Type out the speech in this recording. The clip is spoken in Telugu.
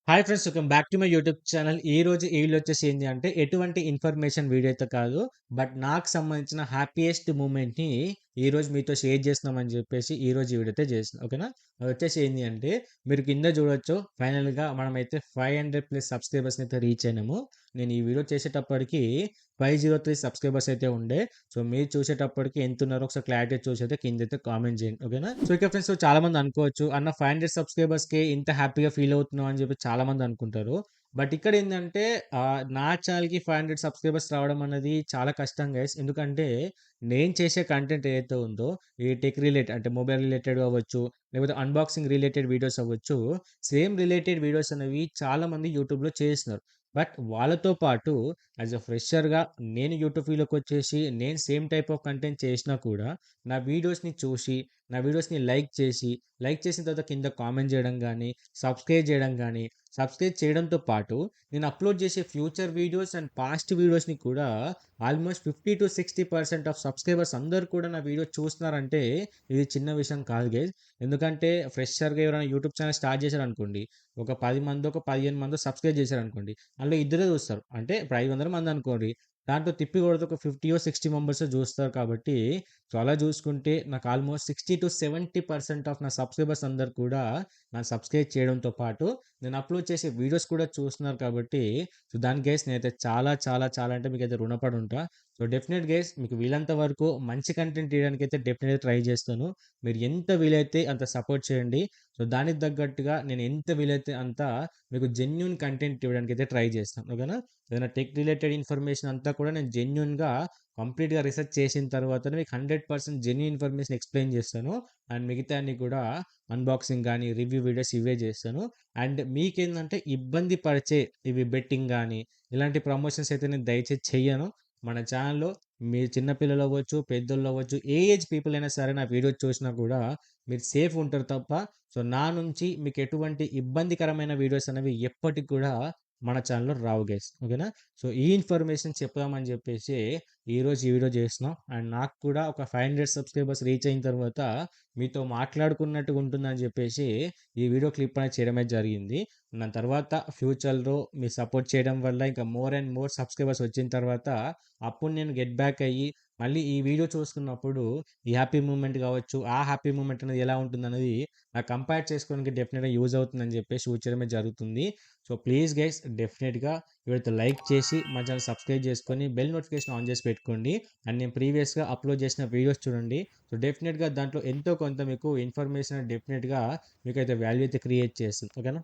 Hi friends, welcome back to my YouTube channel. ఈ రోజు ఈ వీడియో వచ్చేసి ఏంటి అంటే ఎటువంటి ఇన్ఫర్మేషన్ వీడియో అయితే కాదు, బట్ నాకు సంబంధించిన హ్యాపీయెస్ట్ మూమెంట్ని ఈ రోజు మీతో షేర్ చేస్తున్నామని చెప్పేసి ఈ రోజు ఈ వీడియో అయితే చేస్తున్నాం. ఓకేనా? అది వచ్చేసి ఏంటి అంటే మీరు కింద చూడొచ్చు, ఫైనల్గా మనమైతే 500+ సబ్స్క్రైబర్స్ అయితే రీచ్ అయినాము. నేను ఈ వీడియో చేసేటప్పటికి 503 సబ్స్క్రైబర్స్ అయితే ఉండే. సో మీరు చూసేటప్పటికి ఎంత ఉన్నారో ఒకసారి క్లారిటీ చూసి అయితే కింద అయితే కామెంట్ చేయండి. ఓకేనా? సో ఇక ఫ్రెండ్స్, చాలా మంది అనుకోవచ్చు, అన్న 500 సబ్స్క్రైబర్స్కి ఇంత హ్యాపీగా ఫీల్ అవుతున్నాం అని చెప్పి చాలా మంది అనుకుంటారు. బట్ ఇక్కడ ఏంటంటే నా ఛానల్కి 500 సబ్స్క్రైబర్స్ రావడం అనేది చాలా కష్టం గైస్. ఎందుకంటే నేను చేసే కంటెంట్ ఏదైతే ఉందో, ఈ టెక్ రిలేటెడ్ అంటే మొబైల్ రిలేటెడ్ అవ్వచ్చు, లేకపోతే అన్బాక్సింగ్ రిలేటెడ్ వీడియోస్ అవ్వచ్చు, సేమ్ రిలేటెడ్ వీడియోస్ అనేవి చాలా మంది యూట్యూబ్లో చేస్తున్నారు. బట్ వాళ్ళతో పాటు యాజ్ అ ఫ్రెషర్‌గా నేను యూట్యూబ్ ఫీల్డ్‌లోకి వచ్చేసి నేను సేమ్ టైప్ ఆఫ్ కంటెంట్ చేసినా కూడా నా వీడియోస్‌ని చూసి, నా వీడియోస్‌ని లైక్ చేసి, లైక్ చేసిన తర్వాత కింద కామెంట్ చేయడం గానీ, సబ్స్క్రైబ్ చేయడం గానీ, సబ్స్క్రైబ్ చేయడంతో పాటు నేను అప్‌లోడ్ చేసే ఫ్యూచర్ వీడియోస్ అండ్ పాస్ట్ వీడియోస్‌ని కూడా ఆల్మోస్ట్ 50-60% ఆఫ్ సబ్స్క్రైబర్స్ అందరూ కూడా నా వీడియో చూస్తున్నారంటే ఇది చిన్న విషయం కాదు గైస్. ఎందుకంటే ఫ్రెషర్‌గా ఎవరైనా యూట్యూబ్ ఛానల్ స్టార్ట్ చేశారనుకోండి, ఒక 10 మందో, ఒక 15 మందో సబ్స్క్రైబ్ చేశారనుకోండి, అందులో ఇద్దరే చూస్తారు. అంటే ఇప్పుడు 500 మంది అనుకోండి. దాంట్లో తిప్పి కొడితే ఒక 50 60 మెంబర్సే చూస్తారు కాబట్టి, సో, అలా చూసుకుంటే నాకు ఆల్మోస్ట్ 60-70% ఆఫ్ నా సబ్స్క్రైబర్స్ అందరూ కూడా నన్ను సబ్స్క్రైబ్ చేయడంతో పాటు, నేను అప్‌లోడ్ చేసే వీడియోస్ కూడా చూస్తున్నారు కాబట్టి, సో, దానికి గైస్ నేనైతే చాలా, చాలా, చాలా అంటే మీకైతే రుణపడి ఉంటా. సో, డెఫినెట్ గైస్ మీకు వీలంత వరకు మంచి కంటెంట్ తీయడానికైతే డెఫినెట్‌గా ట్రై చేస్తాను. మీరు ఎంత వీలైతే అంత సపోర్ట్ చేయండి. సో, దానికి తగ్గట్టుగా నేను ఎంత వీలైతే అంత మీకు జెన్యూన్ కంటెంట్ ఇవ్వడానికైతే ట్రై చేస్తాను. ఓకేనా? ఏదైనా టెక్ రిలేటెడ్ ఇన్ఫర్మేషన్ అంతా కూడా నేను జెన్యూన్‌గా కంప్లీట్‌గా రిసర్చ్ చేసిన తర్వాతనే మీకు 100% జెన్యూన్ ఇన్ఫర్మేషన్ ఎక్స్‌ప్లెయిన్ చేస్తాను. అండ్ మిగతాయన్ని కూడా అన్బాక్సింగ్ గానీ, రివ్యూ వీడియోస్ ఇవే చేస్తాను. అండ్ మీకేందంటే ఇబ్బంది పరిచే ఇవి బెట్టింగ్ గానీ, ఇలాంటి ప్రమోషన్స్ అయితే నేను దయచేసి చెయ్యను. మన ఛానెల్‌లో మీ చిన్న పిల్లలవ్వచ్చు, పెద్దోళ్ళవ్వచ్చు, ఏ ఏజ్ పీపుల్ అయినా సరే నా వీడియో చూసినా కూడా మీరు సేఫ్ ఉంటారు తప్ప, సో, నా నుంచి మీకు ఎటువంటి ఇబ్బందికరమైన వీడియోస్ అనేవి ఎప్పటికి కూడా మన ఛానెల్‌లో రావు గైస్. ఓకేనా? సో, ఈ ఇన్ఫర్మేషన్ చెప్దామని చెప్పేసి ఈరోజు ఈ వీడియో చేస్తున్నాం. అండ్ నాకు కూడా ఒక 500 సబ్స్క్రైబర్స్ రీచ్ అయిన తర్వాత మీతో మాట్లాడుకున్నట్టుగా ఉంటుందని చెప్పేసి ఈ వీడియో క్లిప్ అనేది చేయడమే జరిగింది. దాని తర్వాత ఫ్యూచర్‌లో మీరు సపోర్ట్ చేయడం వల్ల ఇంకా మోర్ అండ్ మోర్ సబ్స్క్రైబర్స్ వచ్చిన తర్వాత అప్పుడు నేను గెట్ బ్యాక్ అయ్యి మళ్ళీ ఈ వీడియో చూసుకున్నప్పుడు ఈ హ్యాపీ మూమెంట్ కావచ్చు, ఆ హ్యాపీ మూమెంట్ అనేది ఎలా ఉంటుందనేది నాకు కంపేర్ చేసుకోవడానికి డెఫినిట్‌గా యూజ్ అవుతుందని చెప్పేసి సూచించడమే జరుగుతుంది. సో, ప్లీజ్ గైస్ డెఫినిట్‌గా వీడియోతో లైక్ చేసి మా ఛానెల్ సబ్స్క్రైబ్ చేసుకొని బెల్ నోటిఫికేషన్ ఆన్ చేసి పెట్టుకోండి. అండ్ నేను ప్రీవియస్‌గా అప్‌లోడ్ చేసిన వీడియోస్ చూడండి. సో, డెఫినిట్‌గా దాంట్లో ఎంతో కొంత మీకు ఇన్ఫర్మేషన్ డెఫినిట్‌గా మీకైతే వాల్యూ అయితే క్రియేట్ చేస్తుంది. ఓకేనా?